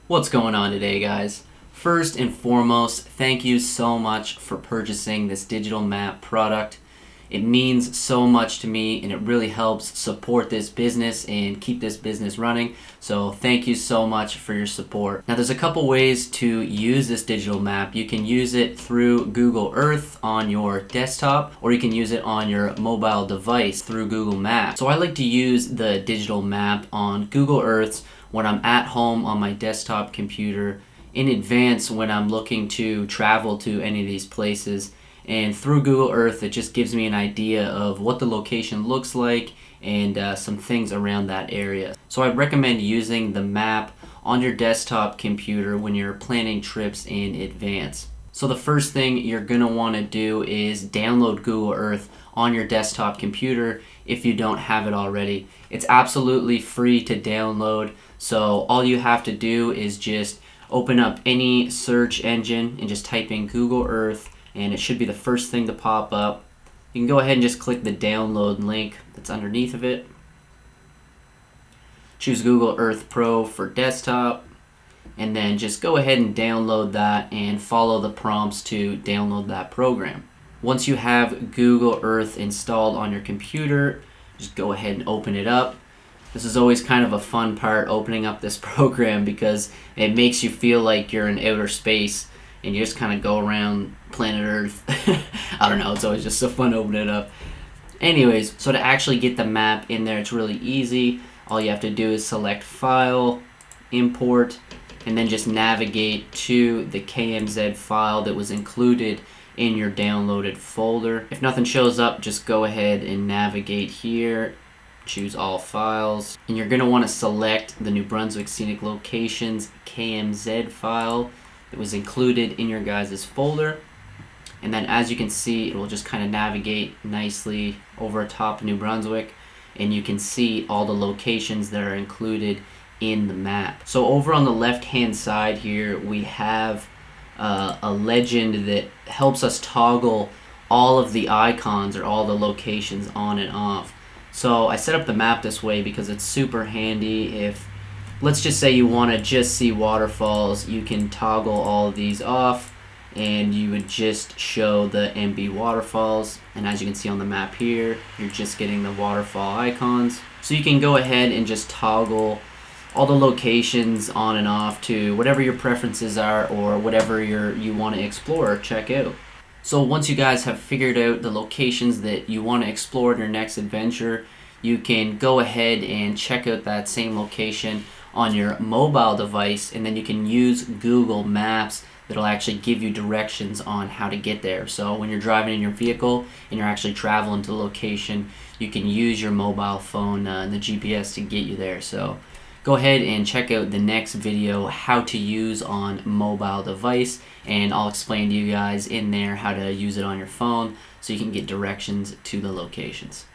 What's going on today, guys? First and foremost, thank you so much for purchasing this digital map product. It means so much to me and it really helps support this business and keep this business running. So thank you so much for your support. Now there's a couple ways to use this digital map. You can use it through Google Earth on your desktop, or you can use it on your mobile device through Google Maps. So I like to use the digital map on Google Earth when I'm at home on my desktop computer in advance when I'm looking to travel to any of these places. And through Google Earth, it just gives me an idea of what the location looks like and some things around that area. So I'd recommend using the map on your desktop computer when you're planning trips in advance. So the first thing you're going to want to do is download Google Earth on your desktop computer if you don't have it already. It's absolutely free to download, so all you have to do is just open up any search engine and just type in Google Earth, and it should be the first thing to pop up. You can go ahead and just click the download link that's underneath of it. Choose Google Earth Pro for desktop, and then just go ahead and download that and follow the prompts to download that program. Once you have Google Earth installed on your computer, just go ahead and open it up. This is always kind of a fun part, opening up this program, because it makes you feel like you're in outer space and you just kind of go around planet Earth. I don't know, it's always just so fun opening it up. Anyways, so to actually get the map in there, it's really easy. All you have to do is select File, Import, and then just navigate to the KMZ file that was included in your downloaded folder. If nothing shows up, just go ahead and navigate here, choose all files, and you're going to want to select the New Brunswick Scenic Locations KMZ file that was included in your guys' folder. And then as you can see, it will just kind of navigate nicely over top of New Brunswick, and you can see all the locations that are included in the map. So over on the left hand side here, we have a legend that helps us toggle all of the icons or all the locations on and off. So I set up the map this way because it's super handy. If, let's just say, you want to just see waterfalls, you can toggle all of these off and you would just show the MB waterfalls. And as you can see on the map here, you're just getting the waterfall icons. So you can go ahead and just toggle all the locations on and off to whatever your preferences are or whatever you want to explore or check out. So once you guys have figured out the locations that you want to explore in your next adventure, you can go ahead and check out that same location on your mobile device, and then you can use Google Maps that'll actually give you directions on how to get there. So when you're driving in your vehicle and you're actually traveling to the location, you can use your mobile phone and the GPS to get you there. So go ahead and check out the next video, how to use on mobile device, and I'll explain to you guys in there how to use it on your phone so you can get directions to the locations.